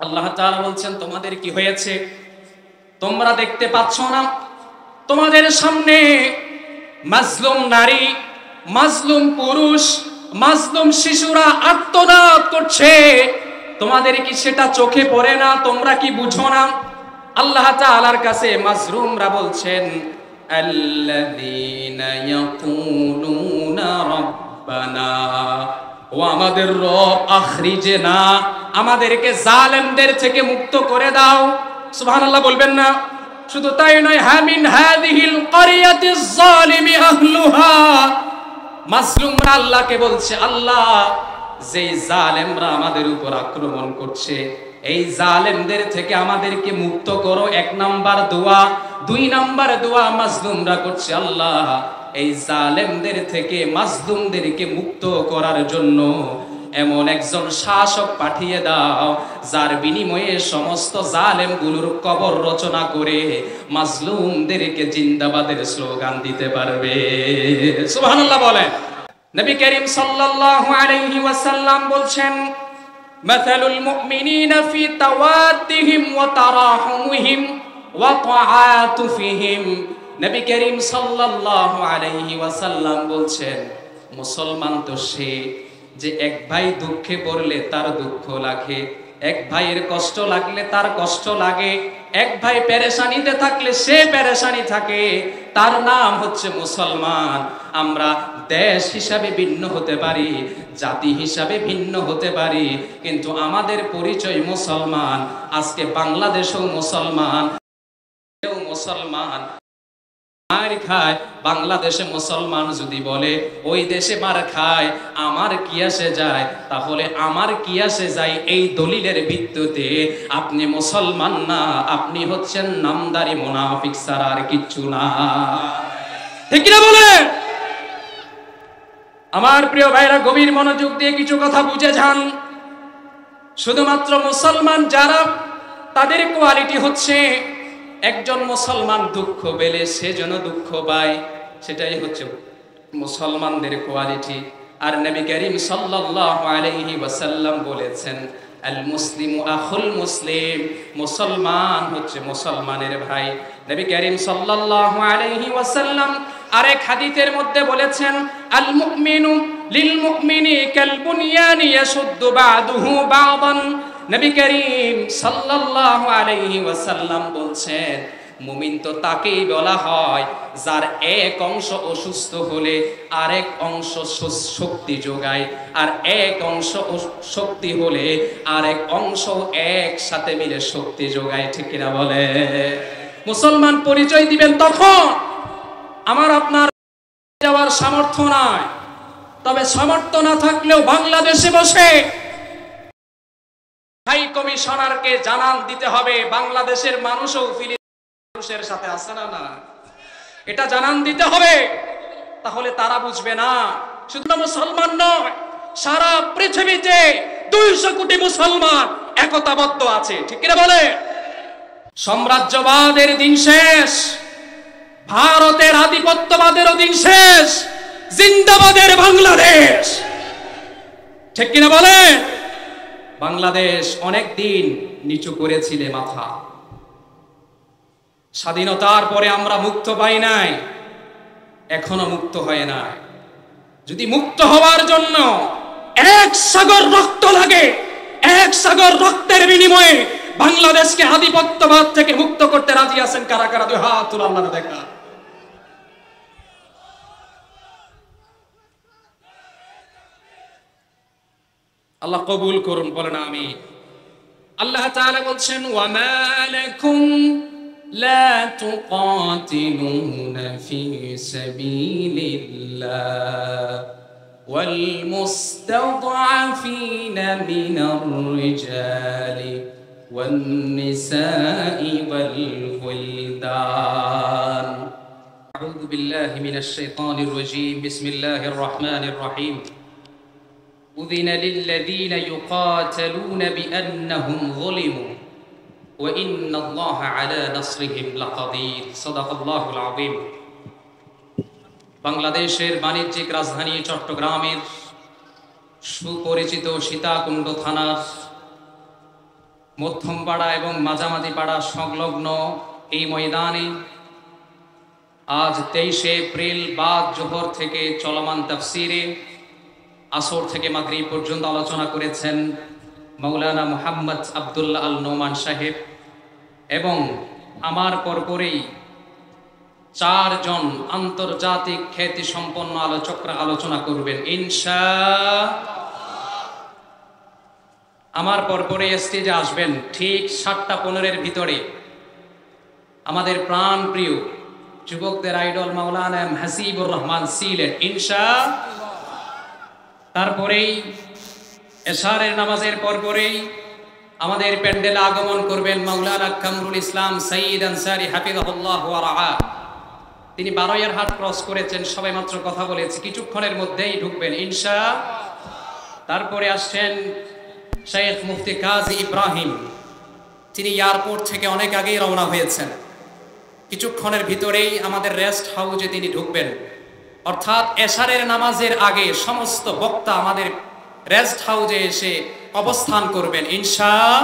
আল্লাহ তাআলা বলছেন তোমাদের কি হয়েছে? তোমরা দেখতে পাচ্ছ না তোমাদের সামনে মাজলুম নারী, মাজলুম পুরুষ, মাজলুম শিশুরা আর্তনাদ করছে, তোমাদের কি সেটা চোখে পড়ে না? তোমরা কি বুঝো না? আল্লাহ তাআলার কাছে মাজলুমরা বলছেন আল্লাযীনা ইয়াকুলুনা রাব্বানা, ও আমাদের রব, আখরিজনা, আমাদেরকে জালেমদের থেকে মুক্ত করে দাও। সুবহানাল্লাহ বলবেন না? শুধু তাই নয়, হামিন হাযিহিল ক্বরিয়াতিজ যালিমি আহলুহা, মাজলুমরা আল্লাহকে বলছে, আল্লাহ যেই জালেমরা আমাদের উপর আক্রমণ করছে এই জালেমদের থেকে আমাদেরকে মুক্ত করো। এক নাম্বার দোয়া। দুই নাম্বার দোয়া মাজলুমরা করছে, আল্লাহ এই জালেমদের থেকে মাজলুমদেরকে মুক্ত করার জন্য এমন একজন শাসক পাঠিয়ে দাও যার বিনিময়ে সমস্ত জালেমগুলোর কবর রচনা করে মাজলুমদেরকে জিন্দাবাদের স্লোগান দিতে পারবে। সুবহানাল্লাহ বলেন। নবী করিম সাল্লাল্লাহু আলাইহি ওয়াসাল্লাম বলছেন, মাসালুল মুমিনিনা ফি তাওয়াদ্দিহিম ওয়া তারাহুমিহিম ওয়া তাআতুফিহিম। নবী করিম সাল্লাল্লাহু আলাইহি ওয়াসাল্লাম বলছেন, মুসলমান তো সে যে এক ভাই দুঃখে পড়লে তার দুঃখ লাগে, এক ভাইয়ের কষ্ট লাগলে তার কষ্ট লাগে, এক ভাই পেরেশানিতে থাকলে সে পেরেশানি থাকে, তার নাম হচ্ছে মুসলমান। আমরা দেশ হিসাবে ভিন্ন হতে পারি, জাতি হিসাবে ভিন্ন হতে পারি, কিন্তু আমাদের পরিচয় মুসলমান। আজকে বাংলাদেশেও মুসলমান, মুসলমান মার খায়। বাংলাদেশে মুসলমান যদি বলে ওই দেশে মার খায়, আমার কি আসে যায়? তাহলে আমার কি আসে যায় এই দলিলের ভিত্তিতে আপনি মুসলমান না, আপনি হচ্ছেন নামদারি মুনাফিক ছাড়া আর কিচ্ছু না। ঠিক না বলে? আমার প্রিয় ভাইরা, গভীর মনোযোগ দিয়ে কিছু কথা বুঝে যান। শুধুমাত্র মুসলমান যারা, তাদের কোয়ালিটি হচ্ছে একজন মুসলমান দুঃখ পেলে সে যেন দুঃখ পায়, সেটাই হচ্ছে মুসলমানদের কোয়ালিটি। আর নবী করিম সাল্লাল্লাহু আলাইহি ওয়াসাল্লাম বলেছেন, আল মুসলিমু আখুল মুসলিম, মুসলমান হচ্ছে মুসলমানের ভাই। নবী করিম সাল্লাল্লাহু আলাইহি ওয়াসাল্লাম আরেক হাদিসের মধ্যে বলেছেন, আল মুমিনু লিল মুমিনি কাল বুনয়ানি ইয়াশুদ্দু বা'দুহু বা'দান। নবী করিম সাল্লাল্লাহু আলাইহি ওয়াসাল্লাম বলছেন, মুমিন তো তাকেই বলা হয় যার এক অংশ অসুস্থ হলে আরেক অংশ শক্তি যোগায়, আর এক অংশ শক্তি হলে আরেক অংশ একসাথে মিলে শক্তি যোগায়। ঠিক কিনা বলে? মুসলমান পরিচয় দিবেন তখন আমার আপনার যাওয়ার সামর্থ্য নাই, তবে সামর্থ্য না থাকলেও বাংলাদেশে বসে হাই কমিশনারকে জানান দিতে হবে বাংলাদেশের মানুষও ফিলিস্তিনের সাথে আছে না না, এটা জানান দিতে হবে। তাহলে তারা বুঝবে না শুধু মুসলমান নয়, সারা পৃথিবীতে 200 কোটি মুসলমান একতাবদ্ধ আছে। ঠিক কিনা বলে? সাম্রাজ্যবাদের দিন শেষ, ভারতের আধিপত্যবাদেরও দিন শেষ, জিন্দাবাদের বাংলাদেশ। ঠিক কিনা বলে? বাংলাদেশ অনেক দিন নিচু করেছিলে মাথা, স্বাধীনতার পরে আমরা মুক্ত পাই নাই, এখনো মুক্ত হয় না। যদি মুক্ত হওয়ার জন্য এক সাগর রক্ত লাগে, এক সাগর রক্তের বিনিময়ে বাংলাদেশকে আধিপত্যবাদ থেকে মুক্ত করতে রাজি আছেন কারা কারা? দুই হাত তুলে আল্লাহর দেখা। আল্লাহ কবুল করুন, বলেন আমিন। আল্লাহ তাআলা বলছেন, ওয়া মা লাকুম লা তুকাতিলুনা ফি সাবিলিল্লাহ ওয়াল মুস্তাদআফিনা মিনার রিজালি ওয়ান নিসাই ওয়াল ওয়ালদান। আউযু বিল্লাহি মিনাশ শাইতানির রাজীম। বিসমিল্লাহির রাহমানির রাহিম। أذن للذين يقاتلون بأنهم ظلموا وإن الله على نصرهم لقدير صدق الله العظيم। বাংলাদেশের বাণিজ্যিক রাজধানী চট্টগ্রামের সুপরিচিত সীতাকুণ্ড থানার মধ্যমপাড়া এবং মাঝামাঝি পাড়া সংলগ্ন এই ময়দানে আজ 23 এপ্রিল বাদ জোহর থেকে চলমান তাফসিরে আসর থেকে মাগরিব পর্যন্ত আলোচনা করেছেন মাওলানা মুহাম্মদ আব্দুল্লাহ আল নোমান সাহেব, এবং আমার পরপরেই 4 জন আন্তর্জাতিক খ্যাতি সম্পন্ন আলোচকরা আলোচনা করবেন ইনশাআল্লাহ। আমার পরপরে স্টেজে আসবেন ঠিক 7:15 ভিতরে আমাদের প্রাণ প্রিয় যুবকদের আইডল মাওলানা এম হাসিবুর রহমান সিলেট ইনশাআল্লাহ। তারপরেই এশারের নামাজের পরপরেই আমাদের প্যান্ডেলে আগমন করবেন মাওলানা কামরুল ইসলাম সঈদ আনসারী হাফিজাহুল্লাহ ওয়া রাআ। তিনি 12 হাট ক্রস করেছেন, সবাই মাত্র কথা বলেছে, কিছুক্ষণের মধ্যেই ঢুকবেন ইনশাআল্লাহ। তারপরে আসছেন শেখ মুফতি কাজী ইব্রাহিম, তিনি এয়ারপোর্ট থেকে অনেক আগেই রওনা হয়েছেন, কিছুক্ষণের ভিতরেই আমাদের রেস্ট হাউসে তিনি ঢুকবেন। অর্থাৎ এশারের নামাজের আগে সমস্ত বক্তা আমাদের রেস্ট হাউসে এসে অবস্থান করবেন ইনশাআল্লাহ।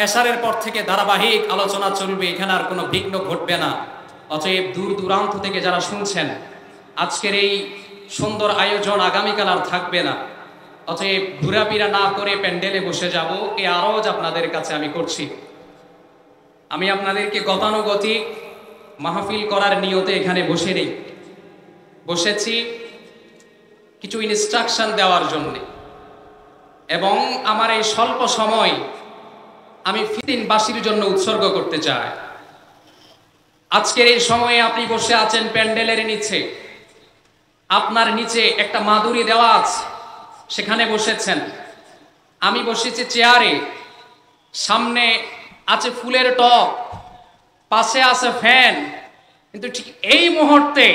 এশারের পর থেকে ধারাবাহিক আলোচনা চলবে, এখানে আর কোনো বিঘ্ন ঘটবে না। অতএব দূর দূরান্ত থেকে যারা শুনছেন আজকের এই সুন্দর আয়োজন আগামীকাল আর থাকবে না। অতএব ঘোরাফেরা না করে প্যান্ডেলে বসে যাব, এই আরজ আপনাদের কাছে আমি করছি। আমি আপনাদেরকে গতানুগতিক মাহফিল করার নিয়তে এখানে বসেছি কিছু ইনস্ট্রাকশন দেওয়ার জন্য, এবং আমার এই স্বল্প সময় আমি ফিলিস্তিনবাসীর জন্য উৎসর্গ করতে চাই। আজকের এই সময়ে আপনি বসে আছেন প্যান্ডেলের নিচে, আপনার নিচে একটা মাদুরি দেওয়া আছে, সেখানে বসেছেন। আমি বসেছি চেয়ারে, সামনে আছে ফুলের টব, পাশে আছে ফ্যান, কিন্তু ঠিক এই মুহূর্তে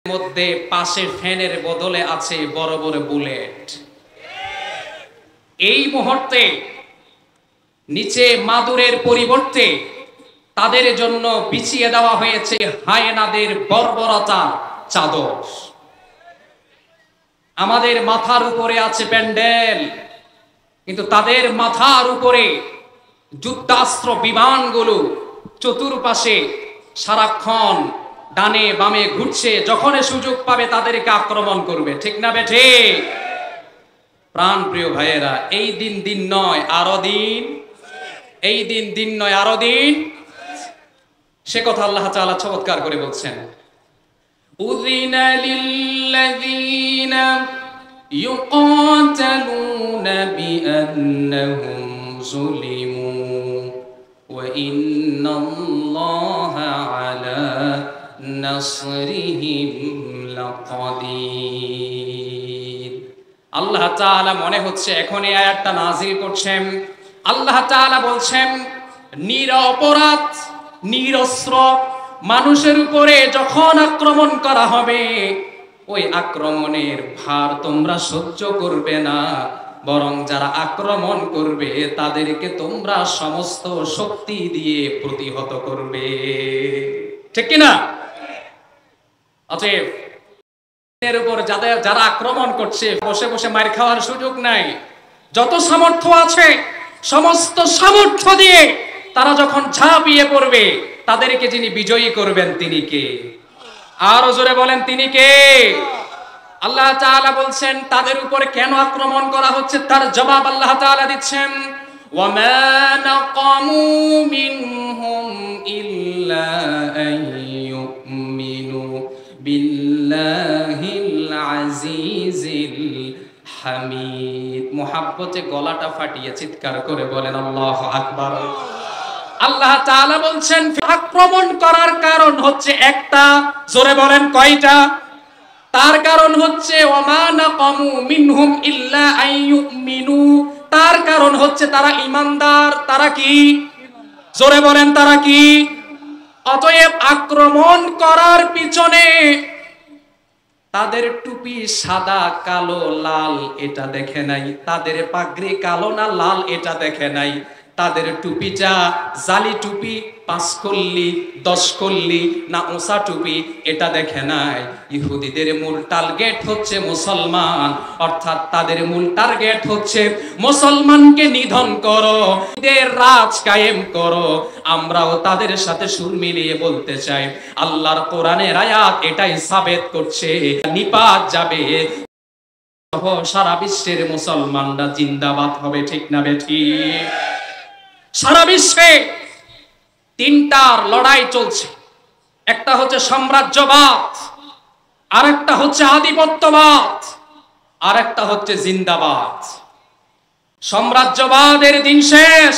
মধ্যে পাশে ফ্যানের বদলে আছে বড় বড় বুলেট। এই মুহূর্তে নিচে মাদুরের পরিবর্তে তাদের জন্য বিছিয়ে দেওয়া হয়েছে হায়েনাদের বর্বরতার চাদর। আমাদের মাথার উপরে আছে প্যান্ডেল, কিন্তু তাদের মাথার উপরে যুদ্ধাস্ত্র বিমানগুলো চতুর্পাশে সারাক্ষণ ডানে বামে ঘুরছে, যখন সুযোগ পাবে তাদেরকে আক্রমণ করবে, ঠিক না বেঠে? প্রাণ প্রিয় ভাইয়েরা, এই দিন নয় আরো দিন, এই দিন নয় আরো দিন, সে কথা আল্লাহ তাআলা চমৎকার করে বলছেন। উযিনা লিল্লাযীনা ইউকাতালুনা বিআন্নাহুম যুলিমু ওয়া ইন্নাল্লাহা আলা নাসরিহিম লাকাদির। আল্লাহ তাআলা মনে হচ্ছে এখন এই আয়াতটা নাযিল করছেন। আল্লাহ তাআলা বলছেন, নিরপরাধ নিরস্ত্র মানুষের উপরে যখন আক্রমণ করা হবে, ওই আক্রমণের ভার তোমরা সহ্য করবে না, বরং যারা আক্রমণ করবে তাদেরকে তোমরা সমস্ত শক্তি দিয়ে প্রতিহত করবে, ঠিক কিনা? অতএব এর উপর যারা আক্রমণ করছে বসে বসে মার খাওয়ার সুযোগ নাই। যত সামর্থ্য আছে সমস্ত সামর্থ্য দিয়ে তারা যখন ঝাঁপিয়ে পড়বে, তাদেরকে যিনি বিজয়ী করবেন তিনি কে? আরো জোরে বলেন, তিনি কে? আল্লাহ তাআলা বলছেন তাদের উপরে কেন আক্রমণ করা হচ্ছে তার জবাব আল্লাহ তাআলা দিচ্ছেন। ওয়া মা নাকামু মিনহুম ইল্লা আইয়ুমিনু বিল্লাহিল আজিজিল হামিদ। মুহাব্বতে গলাটা ফাটিয়ে চিৎকার করে বলেন আল্লাহু আকবার। আল্লাহ তাআলা বলছেন আক্রমণ করার কারণ হচ্ছে একটা, জোরে বলেন কয়টা? তার কারণ হচ্ছে ওয়ামা নাকামু মিনহুম ইল্লা আইয়ুমিনু, তার কারণ হচ্ছে তারা ঈমানদার। তারা কি? জোরে বলেন তারা কি? অতএব আক্রমণ করার পিছনে তাদের টুপি সাদা কালো লাল এটা দেখে নাই, তাদের পাগড়ি কালো না লাল এটা দেখে নাই, তাদের টুপিটা জালি টুপি, 5 কল্লি 10 কল্লি না ওসা টুপি, এটা দেখে নাই। ইহুদিদের মূল টার্গেট হচ্ছে মুসলমান, অর্থাৎ তাদের মূল টার্গেট হচ্ছে মুসলমানকে নিধন করো, এদের রাজ কায়েম করো। আমরাও তাদের সাথে সুর মিলিয়ে বলতে চাই, আল্লাহর কোরআনের আয়াত এটাই সাবেত করছে, নিপাত যাবে, সারা বিশ্বের মুসলমানরা জিন্দাবাদ হবে। ঠিক না বেঠিক? সারা বিশ্বে 3টার লড়াই চলছে, একটা হচ্ছে সাম্রাজ্যবাদ, আরেকটা হচ্ছে আধিপত্যবাদ, আরেকটা হচ্ছে জিন্দাবাদ। সাম্রাজ্যবাদের দিন শেষ,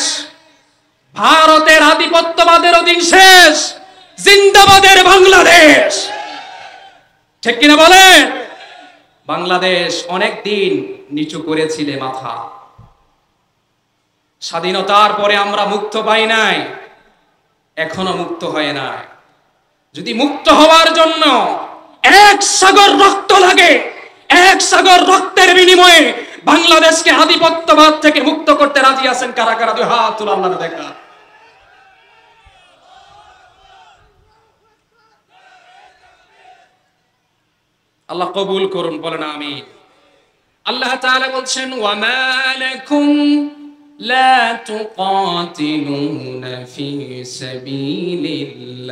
ভারতের আধিপত্যবাদেরও দিন শেষ, জিন্দাবাদের বাংলাদেশ। ঠিক কিনা বলেন? বাংলাদেশ অনেক দিন নিচু করেছিলে মাথা, স্বাধীনতার পরে আমরা মুক্ত পাই নাই, এখনো মুক্ত হয় নাই। যদি মুক্ত হওয়ার জন্য 1 সাগর রক্ত লাগে, 1 সাগর রক্তের বিনিময়ে বাংলাদেশকে আধিপত্যবাদ থেকে মুক্ত করতে রাজি আছেন কারা কারা? 2 হাত তুলে আল্লাহর দেখা। আল্লাহ কবুল করুন, বলেন আমিন। আল্লাহ তাআলা বলছেন, ওয়া মা লাকুম লা তুকাতিলুনা ফি সাবিলিল্লাহ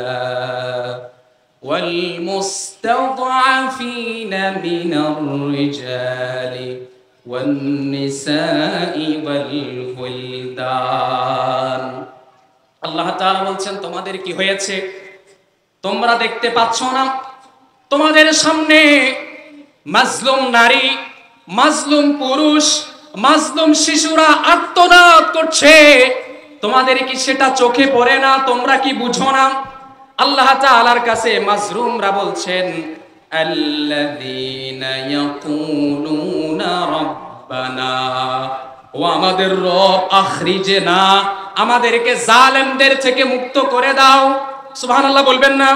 ওয়াল মুস্তাদআফিনা মিনার রিজালি ওয়ান নিসাই ওয়াল ওয়ালদান। আল্লাহ তাআলা বলছেন, তোমাদের কি হয়েছে? তোমরা দেখতে পাচ্ছ না তোমাদের সামনে মাজলুম নারী, মাজলুম পুরুষ, মাজলুম শিশুরা আর্তনাদ করছে, তোমাদের কি সেটা চোখে পড়ে না? তোমরা কি বুঝো না? আল্লাহ তাআলার কাছে মাজলুমরা বলছেন, আল্লাযীনা ইয়াকুলুনা রাব্বানা, ও আমাদের রব, আখরিজনা, আমাদেরকে জালেমদের থেকে মুক্ত করে দাও। সুবহানাল্লাহ বলবেন না?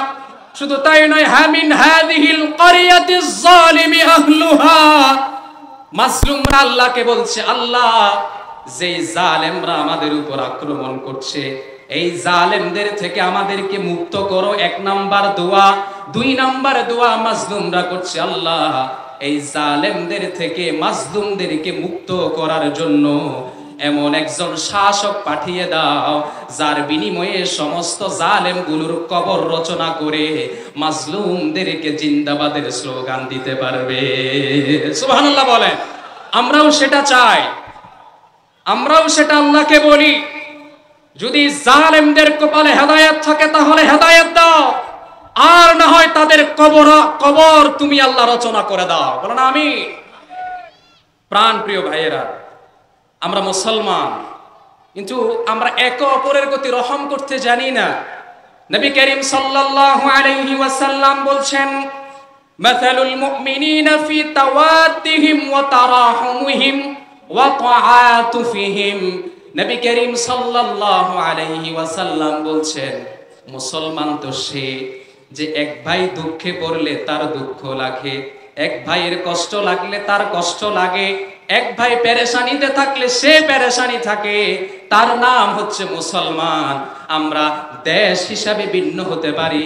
শুধু তাই নয়, হামিন হাযিহিল ক্বরিয়াতিজ যালিমি আহলুহা, মাজলুমরা আল্লাহকে বলছে, আল্লাহ যেই জালেমরা আমাদের উপর আক্রমণ করছে, এই জালেমদের থেকে আমাদেরকে মুক্ত করো। 1 নাম্বার দোয়া। 2 নাম্বার দোয়া মাজলুমরা করছে, আল্লাহ এই জালেমদের থেকে মাজলুমদেরকে মুক্ত করার জন্য এমন একজন শাসক পাঠিয়ে দাও, যার বিনিময়ে সমস্ত জালেমগুলোর কবর রচনা করে মাজলুমদেরকে জিন্দাবাদের স্লোগান দিতে পারবে। সুবহানাল্লাহ বলেন। আমরাও সেটা চাই, আমরাও সেটা আল্লাহকে বলি, যদি জালেমদের কপালে হেদায়েত থাকে তাহলে হেদায়েত দাও, আর না হয় তাদের কবর তুমি আল্লাহ রচনা করে দাও। বলেন আমিন। প্রাণ প্রিয় ভাইয়েরা, আমরা মুসলমান, কিন্তু আমরা একে অপরের প্রতি রহম করতে জানি না। নবী করিম সাল্লাল্লাহু আলাইহি ওয়াসাল্লাম বলছেন, মাসালুল মুমিনিনা ফি তাওয়াদ্দিহিম ওয়া তারাহুমিহিম ওয়া তাআতুফিহিম। নবী করিম সাল্লাল্লাহু আলাইহি ওয়াসাল্লাম বলছেন, মুসলমান তো সে যে এক ভাই দুঃখে পড়লে তার দুঃখ লাগে, এক ভাইয়ের কষ্ট লাগলে তার কষ্ট লাগে, এক ভাই পেরেশানিতে থাকলে সে পেরেশানি থাকে, তার নাম হচ্ছে মুসলমান। আমরা দেশ হিসাবে ভিন্ন হতে পারি,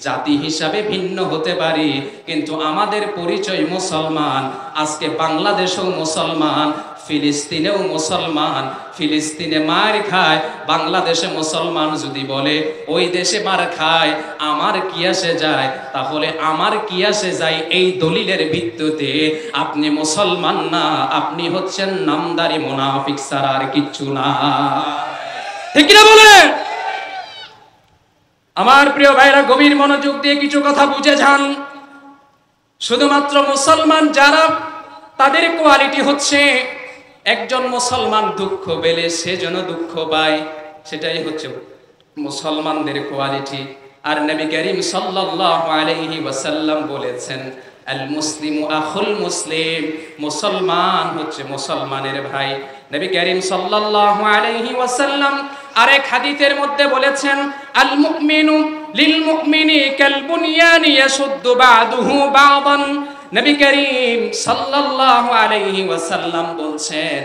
জাতি হিসাবে ভিন্ন হতে পারি, কিন্তু আমাদের পরিচয় মুসলমান। আজকে বাংলাদেশেও মুসলমান, ফিলিস্তিনেও মুসলমান। ফিলিস্তিনে মার খায়, বাংলাদেশে মুসলমান যদি বলে ওই দেশে মার খায়, আমার কি আসে যায়? তাহলে আমার কি আসে যায় এই দলিলের ভিত্তিতে আপনি মুসলমান না, আপনি হচ্ছেন নামদারি মুনাফিক ছাড়া আর কিচ্ছু না। ঠিক না বলে? আমার প্রিয় ভাইরা, গভীর মনোযোগ দিয়ে কিছু কথা বুঝে যান। শুধুমাত্র মুসলমান যারা, তাদের কোয়ালিটি হচ্ছে, একজন মুসলমান দুঃখ পেলে সে যেন দুঃখ পায়, সেটাই হচ্ছে মুসলমানদের কোয়ালিটি। আর নবী করিম সাল্লাল্লাহু আলাইহি ওয়াসাল্লাম বলেছেন, আল মুসলিমু আখুল মুসলিম, মুসলমান হচ্ছে মুসলমানের ভাই। নবী করিম সাল্লাল্লাহু আলাইহি ওয়াসাল্লাম আরেক হাদিসের মধ্যে বলেছেন, আল মুমিনু লিল মুমিনি কাল বুনয়ানি ইয়াশুদ্দু বা'দুহু বা'দান। নবী করিম সাল্লাল্লাহু আলাইহি ওয়াসাল্লাম বলছেন,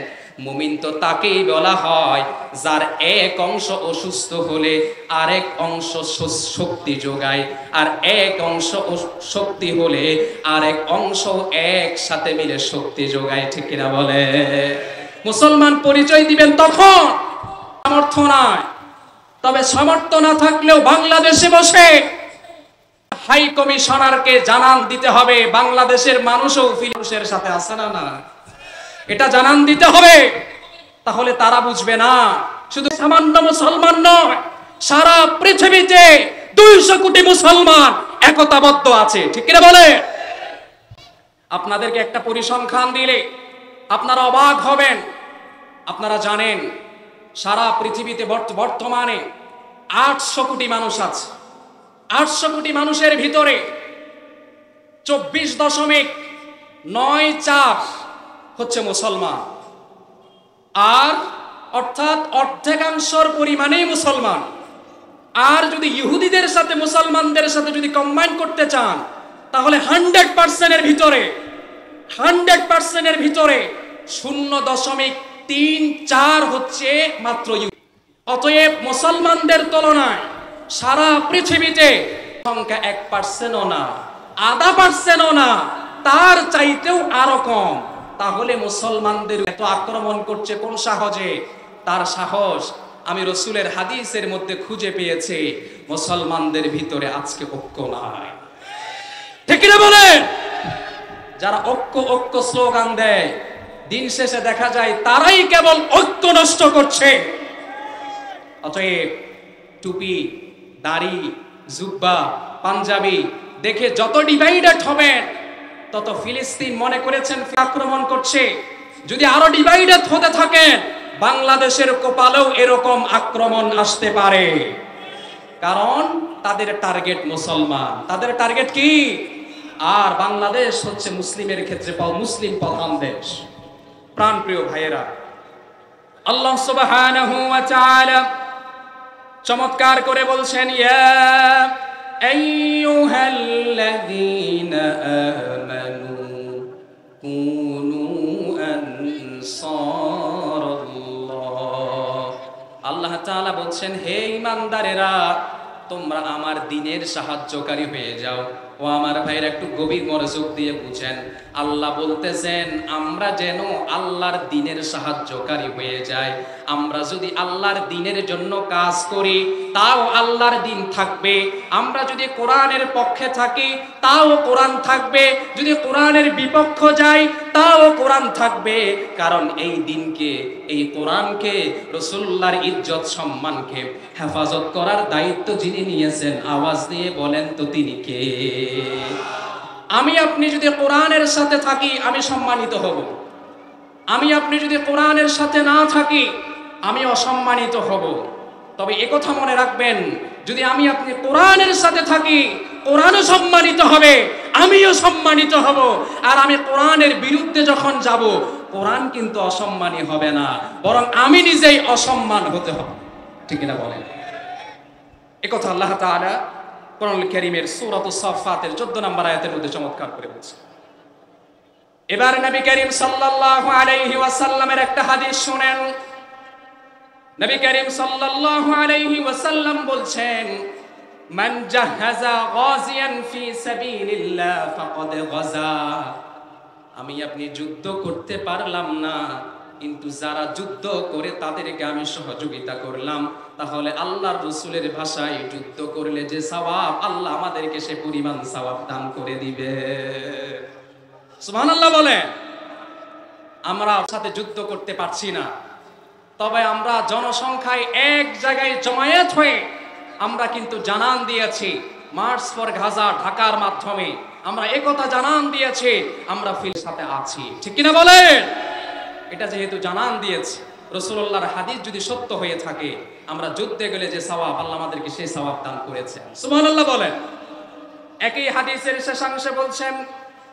মুমিন তো তাকেই বলা হয় যার এক অংশ অসুস্থ হলে আরেক অংশ শক্তি যোগায়, আর এক অংশ শক্তি হলে আরেক অংশ একসাথে মিলে শক্তি যোগায়। ঠিক কিনা বলে? মুসলমান পরিচয় দিবেন তখন সামর্থ্য নয়, তবে সামর্থ্য না থাকলেও বাংলাদেশে বসে হাই কমিশনারকে জানান দিতে হবে বাংলাদেশের মানুষও ফিলিস্তিনের সাথে আছে না না, এটা জানান দিতে হবে। তাহলে তারা বুঝবে না শুধু সামান্য মুসলমান নয়, সারা পৃথিবীতে 200 কোটি মুসলমান একতাবদ্ধ আছে। ঠিক কিনা বলে? আপনাদেরকে একটা পরিসংখ্যান দিলে আপনারা অবাক হবেন। আপনারা জানেন সারা পৃথিবীতে বর্তমানে 800 কোটি মানুষ আছে। 800 কোটি মানুষের ভিতরে 24.94 হচ্ছে মুসলমান, আর অর্থাৎ অর্ধেকাংশের পরিমাণেই মুসলমান। আর যদি ইহুদিদের সাথে মুসলমানদের সাথে যদি কম্বাইন করতে চান তাহলে 100%-এর ভিতরে 0.34 হচ্ছে মাত্র ইহুদি। অতএব মুসলমানদের তুলনায় সারা পৃথিবীতে সংখ্যা 1%ও না, 0.5%ও না, তার চাইতেও আরো কম। তাহলে মুসলমানদের এত আক্রমণ করছে কোন সাহসে? তার সাহস আমি রাসূলের হাদিসের মধ্যে খুঁজে পেয়েছি। মুসলমানদের ভিতরে আজকে ঐক্য নাই। ঠিক না বলেন? যারা ঐক্য ঐক্য স্লোগান দেয়, দিন শেষে দেখা যায় তারাই কেবল ঐক্য নষ্ট করছে। অতএব টুপি, দাড়ি, জুব্বা, পাঞ্জাবি দেখে যত ডিভাইডেড হবেন তত ফিলিস্তিন মনে করেছেন আক্রমণ করছে। যদি আরো ডিভাইডেড হতে থাকেন বাংলাদেশের কপালেও এরকম আক্রমণ আসতে পারে। কারণ তাদের টার্গেট মুসলমান, তাদের টার্গেট কি? আর বাংলাদেশ হচ্ছে মুসলিমের ক্ষেত্রে মুসলিম প্রধান দেশ। প্রাণপ্রিয় ভাইয়েরা, আল্লাহ সুবহানাহু ওয়া তাআলা চমৎকার করে বলছেন, ইয়া আইয়ুহাল্লাযীনা আমানু কুনু আনসারাল্লাহ। আল্লাহ তাআলা বলছেন, হে ঈমানদারেরা, তোমরা আমার দ্বীনের সাহায্যকারী হয়ে যাও। ও আমার ভাইরা, একটু গভীর মনোযোগ দিয়ে বুঝেন। আল্লাহ বলতেছেন আমরা যেন আল্লাহর দ্বীনের সাহায্যকারী হয়ে যাই। আমরা যদি আল্লাহর দ্বীনের জন্য কাজ করি তাও আল্লাহর দ্বীন থাকবে। আমরা যদি কোরআনের পক্ষে থাকি তাও কোরআন থাকবে, যদি কোরআনের বিপক্ষ যাই তাও কোরআন থাকবে। কারণ এই দ্বীনকে, এই কোরআনকে, রাসূলুল্লাহর ইজ্জত সম্মানকে হেফাজত করার দায়িত্ব যিনি নিয়েছেন, আওয়াজ দিয়ে বলেন তো তিনি কে? আমি আপনি যদি কোরআনের সাথে থাকি আমি সম্মানিত হব, আমি আপনি যদি কোরআনের সাথে না থাকি আমি অসম্মানিত হব। তবে একথা মনে রাখবেন, যদি আমি আপনি কোরআনের সাথে থাকি কোরআনও সম্মানিত হবে, আমিও সম্মানিত হব। আর আমি কোরআনের বিরুদ্ধে যখন যাব কোরআন কিন্তু অসম্মানী হবে না, বরং আমি নিজেই অসম্মান হতে হবে। ঠিক না বলেন? একথা আল্লাহ তাআলা কোরআনুল কারীমের সূরাতুস সাফফাতের 14 নম্বর আয়াতের মধ্যে চমৎকার করে বলছেন। এবার নবী করিম সাল্লাল্লাহু আলাইহি ওয়াসাল্লামের একটা হাদিস শুনেন। নবী করিম সাল্লাল্লাহু আলাইহি ওয়াসাল্লাম বলছেন, মান জাহাজা গাজিয়ান ফি সাবিলিল্লাহ ফাকাদ গাজা। আমি আপনি যুদ্ধ করতে পারলাম না, কিন্তু যারা যুদ্ধ করে তাদেরকে আমি সহযোগিতা করলাম, তাহলে আল্লাহর রাসূলের ভাষায় যুদ্ধ করলে যে সওয়াব, আল্লাহ আমাদেরকে সে পরিমাণ সওয়াব দান করে দিবে। সুবহানাল্লাহ বলে। আমরা সাথে যুদ্ধ করতে পারছি না, তবে আমরা জনসংখ্যায় এক জায়গায় জমায়েত হয়ে আমরা কিন্তু জানান দিয়েছি মার্চ ফর গাজা ঢাকার মাধ্যমে আমরা একথা জানান দিয়েছি আমরা ফিলিস্তিনের সাথে আছি। ঠিক কিনা বলেন? এটা যেহেতু জানান দিয়েছে, রাসূলুল্লাহর হাদিস যদি সত্য হয়ে থাকে, আমরা যুদ্ধে গেলে যে সওয়াব, আল্লাহ আমাদেরকে সেই সওয়াব দান করেছেন। সুবহানাল্লাহ বলেন। একই হাদিসের শেষাংশে বলছেন,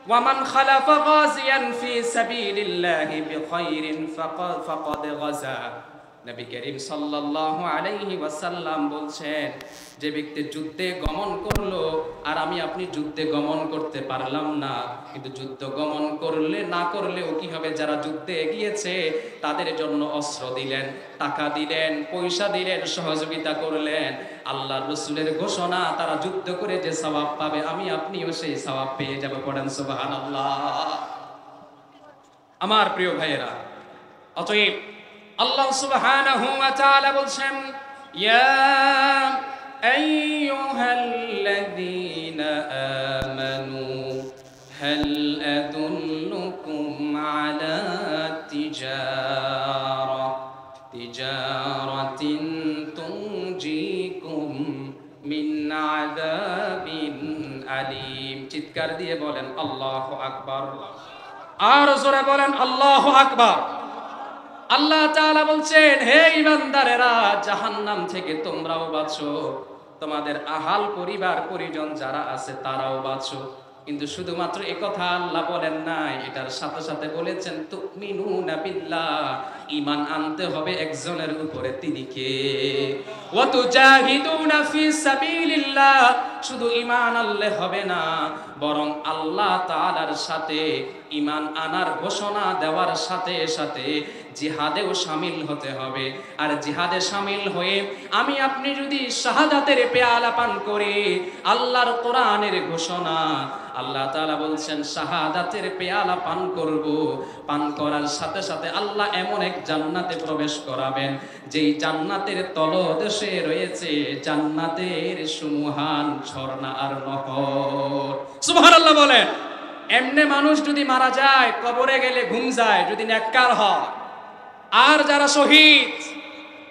ওয়ামান খালাফা গাজিয়ান ফি সাবিলিল্লাহি বিখাইরিন ফাকাদ গাজা। নবী করিম সাল্লাল্লাহু আলাইহি ওয়াসাল্লাম বলছেন, যে ব্যক্তি যুদ্ধে গমন করলো আর আমি আপনি যুদ্ধে গমন করতে পারলাম না, কিন্তু যুদ্ধ গমন করলে না করলেও কি হবে, যারা যুদ্ধে এগিয়েছে তাদের জন্য অস্ত্র দিলেন, টাকা দিলেন, পয়সা দিলেন, সহযোগিতা করলেন। আল্লাহর রাসূলের ঘোষণা, তারা যুদ্ধ করে যে সওয়াব পাবে আমি আপনিও সেই সওয়াব পেয়ে যাব। পড়েন সুবহানাল্লাহ। আমার প্রিয় ভাইয়েরা, অতএব আল্লাহ সুবহানাহু ওয়া তাআলা বলছেন, ইয়া আইয়ুহাল্লাযীনা আমানু হাল আদুল্লুকুম আলা তিজারাতিন তুনজিকুম মিন আযাবিন আলীম। চিৎকার দিয়ে বলেন আল্লাহু আকবার। আর জোরে বলেন আল্লাহু আকবার। আল্লাহ তাআলা বলছেন, হে ঈমানদারেরা, জাহান্নাম থেকে তোমরাও বাঁচো, তোমাদের আহাল পরিবার পরিজন যারা আছে তারাও বাঁচো। কিন্তু শুধুমাত্র একথা আল্লাহ বলেন নাই, এটার সাথে সাথে বলেছেন তুমিনুনা বিল্লাহ, ঈমান আনতে হবে একজনের উপরে, তিনি কে? ওয়া তুজাহিদুনা ফি সাবিলিল্লাহ, শুধু ঈমান আনলে হবে না, বরং আল্লাহ তাআলার সাথে ঈমান আনার ঘোষণা দেওয়ার সাথে সাথে জিহাদেও শামিল হতে হবে। আর জিহাদে শামিল হয়ে আমি আপনি যদি শাহাদাতের পেয়ালা পান করি, আল্লাহর কোরআনের ঘোষণা, আল্লাহ তাআলা বলছেন শাহাদাতের পেয়ালা পান করব, পান করার সাথে সাথে আল্লাহ এমন এক জান্নাতে প্রবেশ করাবেন, যেই জান্নাতের তলদেশে রয়েছে জান্নাতের সুমহান ঝর্ণা আর নহর। সুবহানাল্লাহ বলেন। এমনে মানুষ যদি মারা যায়, কবরে গেলে ঘুম যায়, যদি নেককার হয়। আর যারা শহীদ,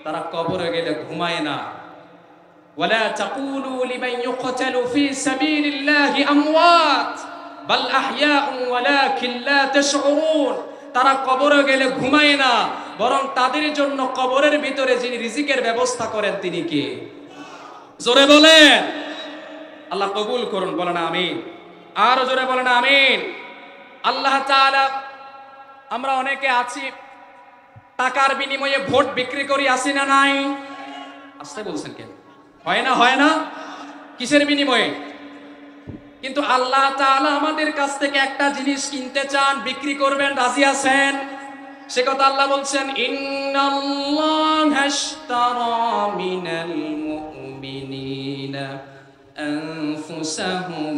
তারা কবরে গেলে ঘুমায় না। ওয়ালা তাকুলু লিমান ইউকতালু ফি সাবিলিল্লাহি আমওয়াত বাল আহইয়াউ ওয়ালাকিন লা তাশউরুন। তারা কবরে গেলে ঘুমায় না, বরং তাদের জন্য কবরের ভিতরে যিনি রিজিকের ব্যবস্থা করেন তিনি কে? জোরে বলেন। আল্লাহ কবুল করুন, বলেন আমিন। আর জোরে বলেন আমিন। আল্লাহ তাআলা, আমরা অনেকে আছি টাকার বিনিময়ে ভোট বিক্রি করি, আসি না নাই? আসতে বলছেন কেন? হয় না? হয় না? কিসের বিনিময়ে? কিন্তু আল্লাহ তাআলা আমাদের কাছ থেকে একটা জিনিস কিনতে চান, বিক্রি করবেন, রাজি আছেন? সে কথা আল্লাহ বলছেন, ইন্নাল্লাহা আশতারা মিনাল মুমিনিনা আনফুসাহুম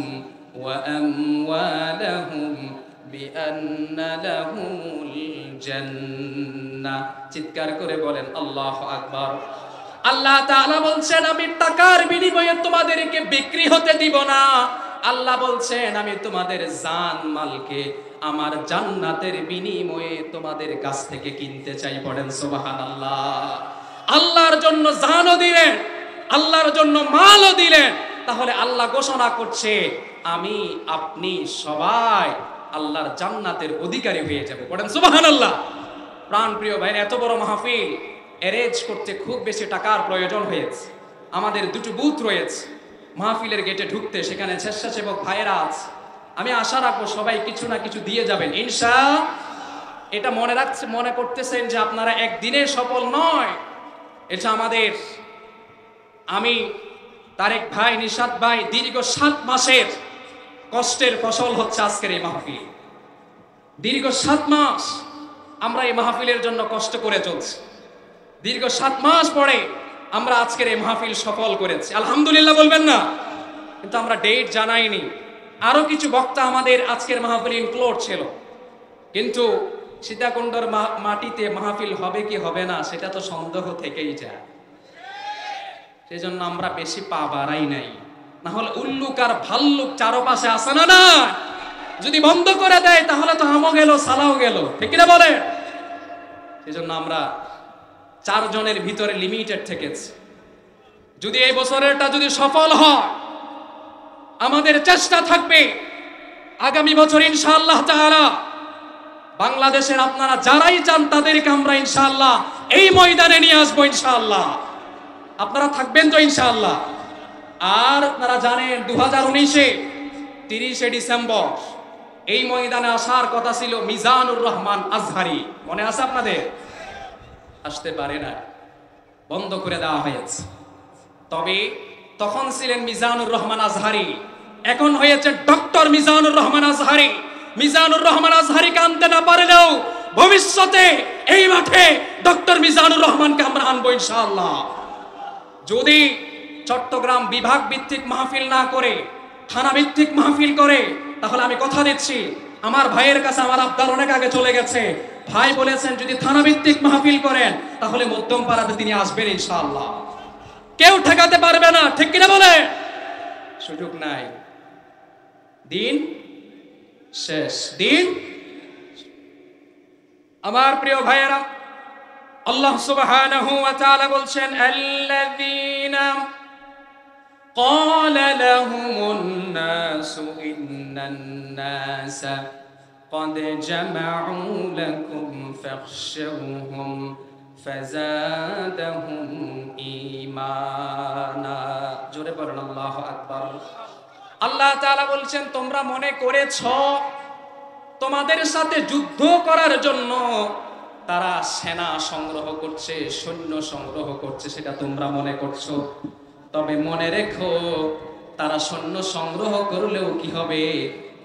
ওয়া আমওয়ালাহুম বিআন্না লাহুমুল জান্নাহ। চিৎকার করে বলেন আল্লাহু আকবার। আল্লাহ তাআলা বলছেন, আমি টাকার বিনিময়ে তোমাদেরকে বিক্রি হতে দিব না। আল্লাহ বলছেন, আমি তোমাদের জান মালকে আমার জান্নাতের বিনিময়ে তোমাদের কাছ থেকে কিনতে চাই। পড়েন সুবহানাল্লাহ। আল্লাহর জন্য জানও দিলেন, আল্লাহর জন্য মালও দিলেন। তাহলে আল্লাহ ঘোষণা করছে, আমি আপনি সবাই আল্লাহর জান্নাতের অধিকারী হয়ে যাবে। পড়েন সুবহানাল্লাহ। প্রাণ প্রিয় ভাই, এত বড় মাহফিল অ্যারেঞ্জ করতে খুব বেশি টাকার প্রয়োজন হয়েছে। আমাদের দুটো বুথ রয়েছে মাহফিলের গেটে ঢুকতে, সেখানে স্বেচ্ছাসেবক ভাইয়েরা আছে। আমি আশা রাখবো সবাই কিছু না কিছু দিয়ে যাবেন ইনশাআল্লাহ। এটা মনে করতেছেন যে আপনারা একদিনে সফল নয়, এটা আমাদের, আমি তারেক ভাই, নিশাত ভাই, দীর্ঘ 7 মাসের কষ্টের ফসল হচ্ছে আজকের এই মাহফিল। দীর্ঘ 7 মাস আমরা এই মাহফিলের জন্য কষ্ট করে চলছি। দীর্ঘ 7 মাস পরে আমরা আজকের এই মাহফিল সফল করেছি, আলহামদুলিল্লাহ বলবেন না? কিন্তু আমরা ডেট জানাইনি। আরো কিছু বক্তা আমাদের আজকের মাহফিল ইনক্লুড ছিল, কিন্তু সীতাকুণ্ডর মাটিতে মাহফিল হবে কি হবে না সেটা তো সন্দেহ থেকেই যায়। সেই জন্য আমরা বেশি পা বাড়াই নাই, না হলে উল্লুক আর ভাল্লুক চারপাশে আসে না। না, যদি বন্ধ করে দেয় তাহলে তো আমও গেল, সালাও গেল, ঠিক না বলে? সেই জন্য আমরা 4 জনের ভিতরে লিমিটেড থেকেছি। যদি এই বছরেরটা যদি সফল হয়, আমাদের চেষ্টা থাকবে আগামী বছর ইনশাআল্লাহ তাআলা বাংলাদেশের আপনারা যারাই চান তাদেরকে আমরা ইনশাআল্লাহ এই ময়দানে নিয়ে আসবো ইনশাআল্লাহ। আপনারা থাকবেন তো ইনশাআল্লাহ? আর আপনারা জানেন 2019-এ 30শে ডিসেম্বর এই ময়দানে আসার কথা ছিল মিজানুর রহমান আজহারি, মনে আছে আপনাদের? আসতে পারে না, বন্ধ করে দেওয়া হয়েছে। তবে তখন ছিলেন মিজানুর রহমান আজহারি, এখন হয়েছে ডক্টর মিজানুর রহমান আজহারি। মিজানুর রহমান আজহারিকে আনতে না পারলেও ভবিষ্যতে এই মাঠে ডক্টর মিজানুর রহমানকে আমরা আনবো ইনশাআল্লাহ। যদি চট্টগ্রাম বিভাগ ভিত্তিক মাহফিল না করে থানা ভিত্তিক মাহফিল করে, তাহলে আমি কথা দিচ্ছি, আমার ভাইয়ের কাছে আমার আবদার অনেক আগে চলে গেছে, ভাই বলেছেন যদি থানা ভিত্তিক মাহফিল করেন তাহলে মধ্যম পাড়াতে তিনি আসবেন ইনশাআল্লাহ, কেউ ঠেকাতে পারবে না, ঠিক কিনা বলে? সুযোগ নাই, দিন শেষ, দিন। আমার প্রিয় ভাইয়েরা, আল্লাহ সুবহানাহু ওয়া তাআলা বলছেন আল্লাযীনা ক্বালা লাহুমুন নাসু ইন্নান নাসা قد جمعوا لكم فاخشوهم فزادهم ঈমানা। জোরে বলুন আল্লাহু আকবার। আল্লাহ তাআলা বলছেন তোমরা মনে করেছো তোমাদের সাথে যুদ্ধ করার জন্য তারা সেনা সংগ্রহ করছে, সৈন্য সংগ্রহ করছে, সেটা তোমরা মনে করছো। তবে মনে রেখো তারা সৈন্য সংগ্রহ করলেও কি হবে,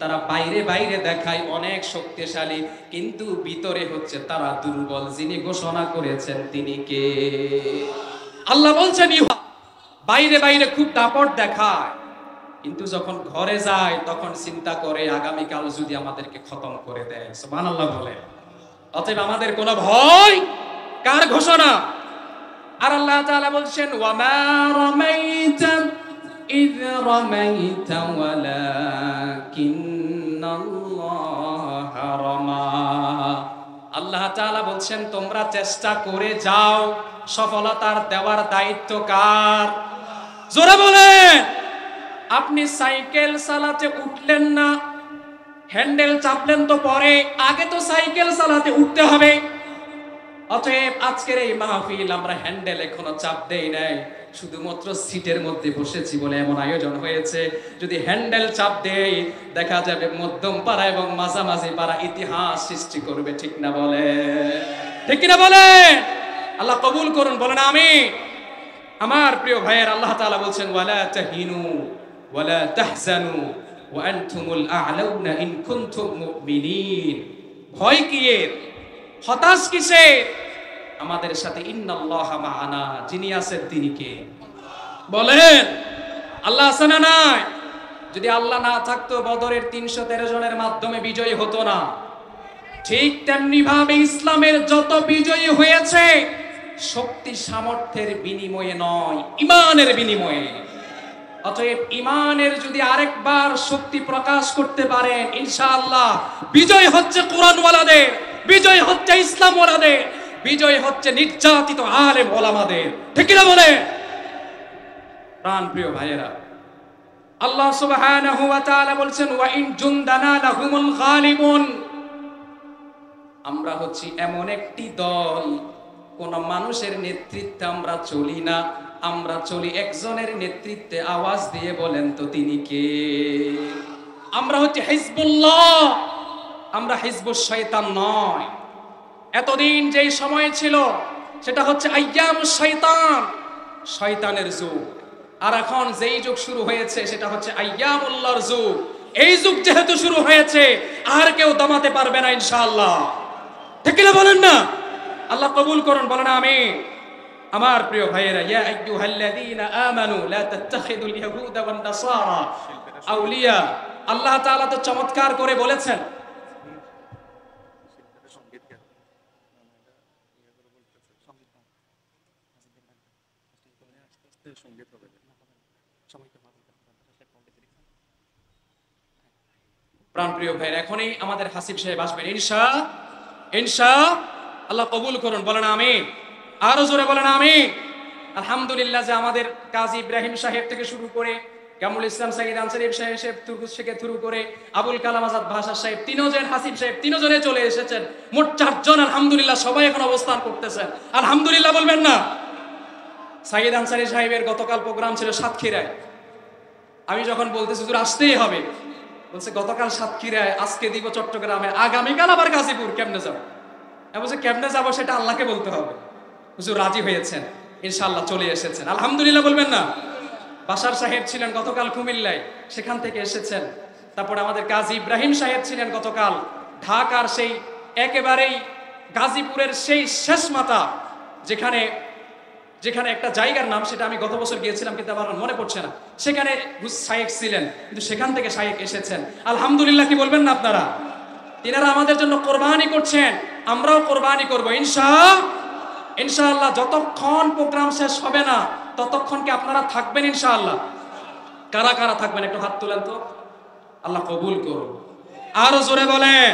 তারা বাইরে বাইরে দেখায় অনেক শক্তিশালী, কিন্তু ভিতরে হচ্ছে তারা দুর্বল। যিনি ঘোষণা করেছেন তিনি কে? আল্লাহ বলছেন ইহা বাইরে বাইরে খুব দাপট দেখায়, কিন্তু যখন ঘরে যায় তখন চিন্তা করে আগামীকাল যদি আমাদেরকে খতম করে দেয়। সুবহানাল্লাহ বলে। অতএব আমাদের কোনো ভয়, কার ঘোষণা? আর আল্লাহ তাআলা বলছেন ওয়ামা রামাইতা ইয রামাইতা ওয়ালাকিন্নাল্লাহা রামা। আল্লাহ তাআলা বলছেন তোমরা চেষ্টা করে যাও, সফলতার দেওয়ার দায়িত্ব কার? জোরে বলেন। আপনি সাইকেল চালাতে উঠলেন না, হ্যান্ডেল চাপলেন তো পরে, আগে তো সাইকেল চালাতে উঠতে হবে। অতএব আজকের এই মাহফিল আমরা হ্যান্ডেল এখনো চাপ দেই নাই, শুধুমাত্র সিটের মধ্যে বসেছি বলে এমন আয়োজন হয়েছে। যদি হ্যান্ডেল চাপ দেই দেখা যাবে মধ্যম পাড়া এবং মাঝামাঝি পাড়া ইতিহাস সৃষ্টি করবে, ঠিক না বলে? ঠিক কিনা বলে? আল্লাহ কবুল করুন, বলেন আমিন। আমার প্রিয় ভাইয়ের, আল্লাহ তাআলা বলছেন ওয়ালা তাহিনু ওয়ালা তাহজানু ওয়া আনতুমুল আ'লাউনা ইন কুনতুম মুমিনিন। ভয় কিয়ের, হতাশ কিসের? আমাদের সাথে ইন্নাল্লাহা মা'ানা, যিনি আছেন তিনি কে? বলেন আল্লাহ আছেন না নাই? যদি আল্লাহ না থাকতো বদরের 313 জনের মাধ্যমে বিজয়ী হতো না। ঠিক তেমনি ভাবে ইসলামের যত বিজয়ী হয়েছে শক্তি সামর্থ্যের বিনিময়ে নয়, ঈমানের বিনিময়ে। অতএব ঈমানের যদি আরেকবার শক্তি প্রকাশ করতে পারেন ইনশাআল্লাহ বিজয় হচ্ছে কোরআনওয়ালাদের, বিজয় হচ্ছে ইসলামওয়ালাদের, বিজয় হচ্ছে নির্যাতিত আলেম ওলামাদের, ঠিক না বলে? প্রাণ প্রিয় ভাইয়েরা, আল্লাহ সুবহানাহু ওয়া তাআলা বলছেন ওয়া ইন জুনদানা লাহুমুল গালিবুন। আমরা হচ্ছি এমন একটি দল, কোন মানুষের নেতৃত্বে আমরা চলি না, আমরা চলি একজনের নেতৃত্বে। আওয়াজ দিয়ে বলেন তো তিনি কে? আমরা হচ্ছে হিজবুল্লাহ, আমরা হিজবুশ শয়তান নয়। এতদিন যেই সময় ছিল সেটা হচ্ছে আইয়ামুশ শয়তান, শয়তানের যুগ। আর এখন যেই যুগ শুরু হয়েছে সেটা হচ্ছে আইয়ামুল্লাহর যুগ। এই যুগ যেহেতু শুরু হয়েছে আর কেউ দমাতে পারবে না ইনশাআল্লাহ, ঠিক না বলেন না? আল্লাহ কবুল করুন, বলেন আমিন। আমার প্রিয় ভাইয়েরা, ইয়া আইয়ুহাল্লাযীনা আমানু লা তাত্তাখিযুল ইয়াহুদা ওয়ান নাসারা আউলিয়া। আল্লাহ তাআলা তো চমৎকার করে বলেছেন, প্রাণ প্রিয় ভাইয়েরা, এখনই আমাদের হাসিব সাহেব আসবেন ইনশাআল্লাহ। কবুল করুন, বলেন আমিন। আরো জোরে বলেন আমিন। আলহামদুলিল্লাহ যে আমাদের কাজী ইব্রাহিম সাহেব থেকে শুরু করে কামরুল ইসলাম সাইদ আনসারী সাহেব থেকে শুরু করে আবুল কালাম আজাদ ভাষা সাহেব, তিনজন হাসিব সাহেব, তিনজনে চলে এসেছেন। মোট 4 জন আলহামদুলিল্লাহ, সবাই এখন অবস্থান করতেছেন। আলহামদুলিল্লাহ বলবেন না? সাইদ আনসারী সাহেবের গতকাল প্রোগ্রাম ছিল সাতক্ষীরায়। আমি যখন বলতেছি হুজুর আসতেই হবে, বলছে গতকাল সাতক্ষীরায়, আজকে দিব চট্টগ্রামে, আগামীকাল আবার গাজীপুর। কেমনে যাবো? বলছে কেমনে যাবো সেটা আল্লাহকে বলতে হবে। হুজুর রাজি হয়েছেন, ইনশাআল্লাহ চলে এসেছেন, আলহামদুলিল্লাহ বলবেন না? বাশার সাহেব ছিলেন গতকাল কুমিল্লায়, সেখান থেকে এসেছেন। তারপরে আমাদের কাজী ইব্রাহিম সাহেব ছিলেন গতকাল ঢাকার সেই একেবারেই গাজীপুরের সেই শেষ মাথা, যেখানে যেখানে একটা জায়গার নাম, সেটা আমি গত বছর গিয়েছিলাম কিন্তু আমার মনে পড়ছে না, সেখানে শায়েখ ছিলেন, কিন্তু সেখান থেকে শায়েখ এসেছেন, আলহামদুলিল্লাহ কি বলবেন না আপনারা? তিনারা আমাদের জন্য কোরবানি করছেন, আমরাও কোরবানি করবো ইনশাআল্লাহ। যতক্ষণ প্রোগ্রাম শেষ হবে না ততক্ষণ কি আপনারা থাকবেন ইনশাআল্লাহ? কারা কারা থাকবেন একটু হাত তুলেন তো, আল্লাহ কবুল করুন। আরো জোরে বলেন।